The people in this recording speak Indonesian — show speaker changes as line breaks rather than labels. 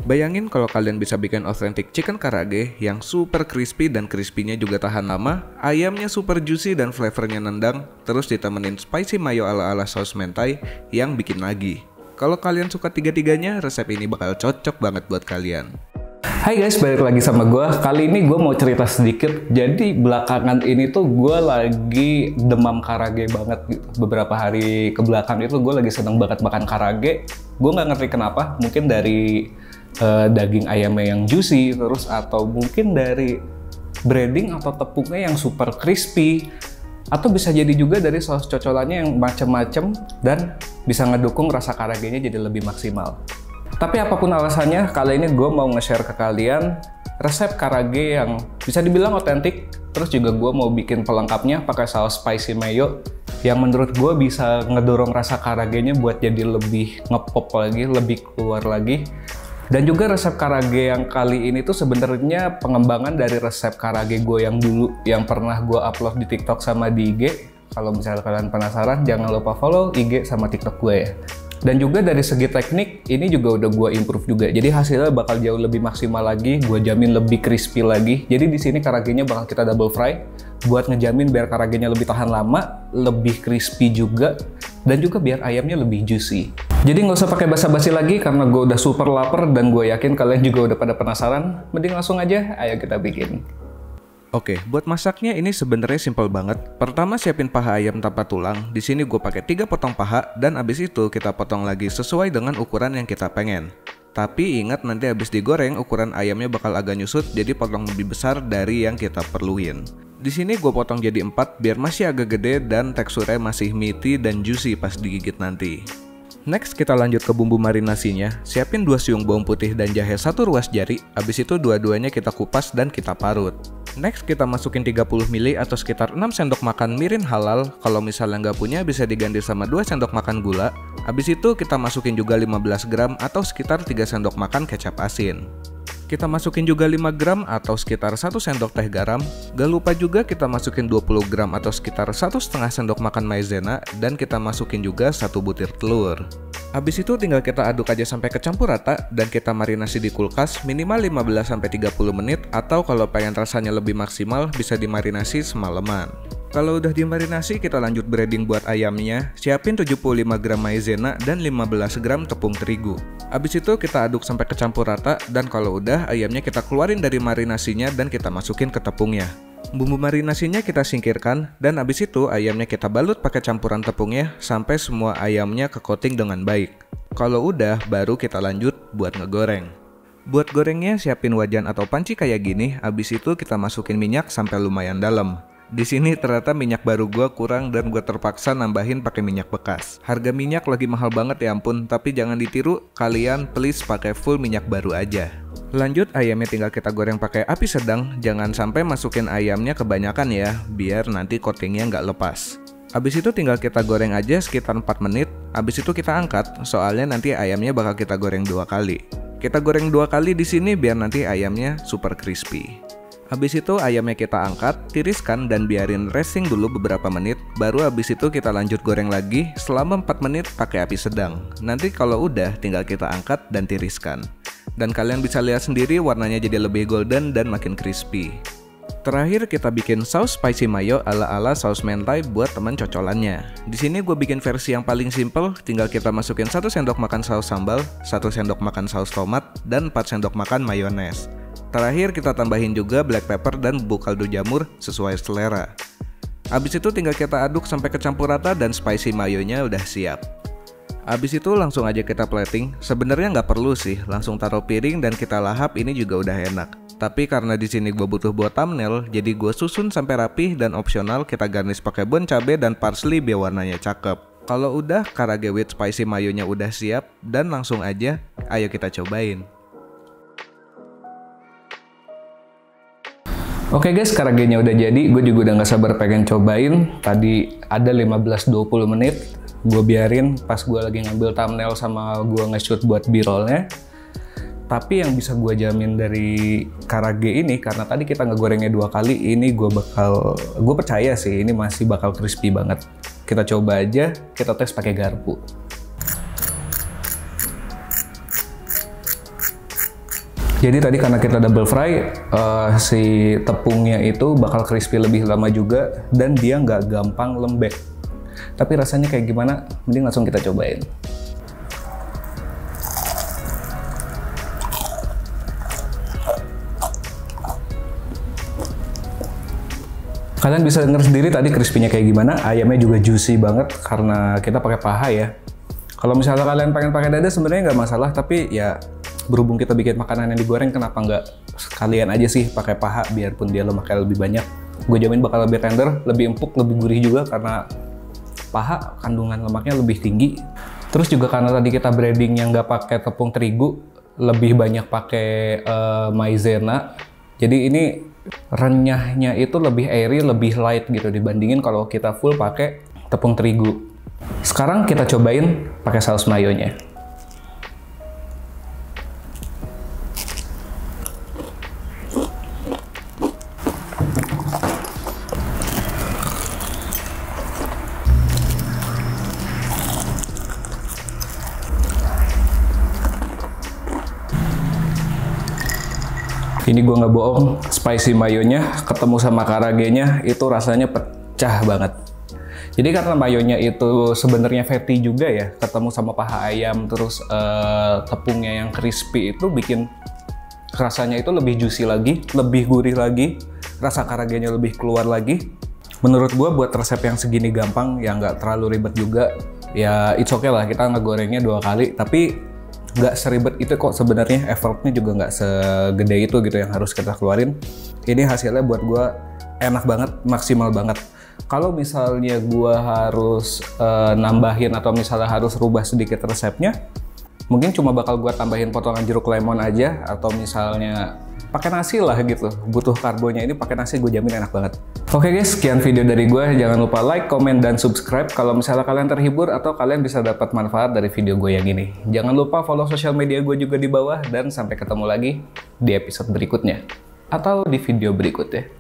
Bayangin kalau kalian bisa bikin authentic chicken karage yang super crispy dan crispy-nya juga tahan lama, ayamnya super juicy dan flavornya nendang, terus ditemenin spicy mayo ala-ala saus mentai yang bikin lagi. Kalau kalian suka tiga-tiganya, resep ini bakal cocok banget buat kalian.
Hai guys, balik lagi sama gue. Kali ini gue mau cerita sedikit. Jadi belakangan ini tuh gue lagi demam karage banget gitu. Beberapa hari ke belakang itu gue lagi seneng banget makan karage. Gue nggak ngerti kenapa, mungkin dari daging ayamnya yang juicy, terus atau mungkin dari breading atau tepungnya yang super crispy, atau bisa jadi juga dari saus cocolannya yang macem-macem dan bisa ngedukung rasa karagenya jadi lebih maksimal. Tapi apapun alasannya, kali ini gue mau nge-share ke kalian resep karage yang bisa dibilang otentik, terus juga gue mau bikin pelengkapnya pakai saus spicy mayo yang menurut gue bisa ngedorong rasa karagenya buat jadi lebih ngepop lagi, lebih keluar lagi. Dan juga resep karage yang kali ini tuh sebenarnya pengembangan dari resep karage gue yang dulu yang pernah gue upload di TikTok sama di IG. Kalau misalnya kalian penasaran, jangan lupa follow IG sama TikTok gue ya. Dan juga dari segi teknik, ini juga udah gue improve juga. Jadi hasilnya bakal jauh lebih maksimal lagi, gue jamin lebih crispy lagi. Jadi di sini karagenya bakal kita double fry buat ngejamin biar karagenya lebih tahan lama, lebih crispy juga, dan juga biar ayamnya lebih juicy. Jadi nggak usah pakai basa-basi lagi karena gue udah super lapar dan gue yakin kalian juga udah pada penasaran. Mending langsung aja, ayo kita bikin.
Oke, buat masaknya ini sebenarnya simpel banget. Pertama siapin paha ayam tanpa tulang. Di sini gue pakai 3 potong paha dan abis itu kita potong lagi sesuai dengan ukuran yang kita pengen. Tapi ingat nanti abis digoreng ukuran ayamnya bakal agak nyusut, jadi potong lebih besar dari yang kita perluin. Di sini gue potong jadi 4 biar masih agak gede dan teksturnya masih meaty dan juicy pas digigit nanti. Next kita lanjut ke bumbu marinasinya. Siapin 2 siung bawang putih dan jahe 1 ruas jari. Abis itu dua-duanya kita kupas dan kita parut. Next kita masukin 30 ml atau sekitar 6 sendok makan mirin halal. Kalau misalnya nggak punya bisa diganti sama 2 sendok makan gula. Abis itu kita masukin juga 15 gram atau sekitar 3 sendok makan kecap asin. Kita masukin juga 5 gram atau sekitar 1 sendok teh garam. Gak lupa juga kita masukin 20 gram atau sekitar 1,5 sendok makan maizena. Dan kita masukin juga 1 butir telur. Habis itu tinggal kita aduk aja sampai kecampur rata dan kita marinasi di kulkas minimal 15-30 menit atau kalau pengen rasanya lebih maksimal bisa dimarinasi semalaman. Kalau udah dimarinasi kita lanjut breading buat ayamnya. Siapin 75 gram maizena dan 15 gram tepung terigu. Habis itu kita aduk sampai kecampur rata dan kalau udah ayamnya kita keluarin dari marinasinya dan kita masukin ke tepungnya. Bumbu marinasinya kita singkirkan dan habis itu ayamnya kita balut pakai campuran tepungnya sampai semua ayamnya ke-coating dengan baik. Kalau udah baru kita lanjut buat ngegoreng. Buat gorengnya siapin wajan atau panci kayak gini, habis itu kita masukin minyak sampai lumayan dalam. Di sini ternyata minyak baru gua kurang dan gua terpaksa nambahin pakai minyak bekas. Harga minyak lagi mahal banget ya ampun, tapi jangan ditiru, kalian please pakai full minyak baru aja. Lanjut ayamnya tinggal kita goreng pakai api sedang, jangan sampai masukin ayamnya kebanyakan ya, biar nanti coatingnya nggak lepas. Abis itu tinggal kita goreng aja sekitar 4 menit, abis itu kita angkat, soalnya nanti ayamnya bakal kita goreng 2 kali. Kita goreng 2 kali di sini biar nanti ayamnya super crispy. Habis itu ayamnya kita angkat, tiriskan dan biarin resting dulu beberapa menit. Baru habis itu kita lanjut goreng lagi selama 4 menit pakai api sedang. Nanti kalau udah tinggal kita angkat dan tiriskan. Dan kalian bisa lihat sendiri warnanya jadi lebih golden dan makin crispy. Terakhir kita bikin saus spicy mayo ala-ala saus mentai buat teman cocolannya. Di sini gue bikin versi yang paling simple, tinggal kita masukin 1 sendok makan saus sambal, 1 sendok makan saus tomat, dan 4 sendok makan mayones. Terakhir kita tambahin juga black pepper dan bubuk kaldu jamur sesuai selera. Habis itu tinggal kita aduk sampai kecampur rata dan spicy mayonya udah siap. Habis itu langsung aja kita plating. Sebenarnya nggak perlu sih, langsung taruh piring dan kita lahap, ini juga udah enak. Tapi karena di sini gue butuh buat thumbnail, jadi gue susun sampai rapih dan opsional kita garnish pakai bon cabe dan parsley biar warnanya cakep. Kalau udah karage with spicy mayonya udah siap dan langsung aja, ayo kita cobain.
Oke guys, karagenya udah jadi, gue juga udah gak sabar pengen cobain. Tadi ada 15-20 menit, gue biarin pas gue lagi ngambil thumbnail sama gue nge-shoot buat b-rollnya. Tapi yang bisa gue jamin dari karage ini, karena tadi kita ngegorengnya 2 kali, ini gue percaya sih ini masih bakal crispy banget. Kita coba aja, kita tes pakai garpu. Jadi tadi karena kita double fry, si tepungnya itu bakal crispy lebih lama juga dan dia nggak gampang lembek. Tapi rasanya kayak gimana? Mending langsung kita cobain. Kalian bisa denger sendiri tadi crispy-nya kayak gimana. Ayamnya juga juicy banget karena kita pakai paha ya. Kalau misalnya kalian pengen pakai dada sebenarnya nggak masalah, tapi ya berhubung kita bikin makanan yang digoreng, kenapa nggak sekalian aja sih pakai paha, biarpun dia lemaknya lebih banyak. Gue jamin bakal lebih tender, lebih empuk, lebih gurih juga karena paha kandungan lemaknya lebih tinggi. Terus juga karena tadi kita breading yang nggak pakai tepung terigu, lebih banyak pakai maizena. Jadi ini renyahnya itu lebih airy, lebih light gitu dibandingin kalau kita full pakai tepung terigu. Sekarang kita cobain pakai saus mayonya. Ini gue nggak bohong, spicy mayonya ketemu sama karagenya itu rasanya pecah banget. Jadi karena mayonya itu sebenarnya fatty juga ya, ketemu sama paha ayam terus tepungnya yang crispy itu bikin rasanya itu lebih juicy lagi, lebih gurih lagi, rasa karagenya lebih keluar lagi. Menurut gue buat resep yang segini gampang, yang nggak terlalu ribet juga, ya it's okay lah kita ngegorengnya 2 kali, tapi nggak seribet itu kok sebenarnya, effortnya juga nggak segede itu gitu yang harus kita keluarin. Ini hasilnya buat gue enak banget, maksimal banget. Kalau misalnya gue harus nambahin atau misalnya harus rubah sedikit resepnya, mungkin cuma bakal gue tambahin potongan jeruk lemon aja, atau misalnya pakai nasi lah gitu. Butuh karbonya ini pakai nasi, gue jamin enak banget. Oke guys, sekian video dari gue. Jangan lupa like, komen, dan subscribe kalau misalnya kalian terhibur atau kalian bisa dapat manfaat dari video gue yang ini. Jangan lupa follow sosial media gue juga di bawah, dan sampai ketemu lagi di episode berikutnya atau di video berikutnya.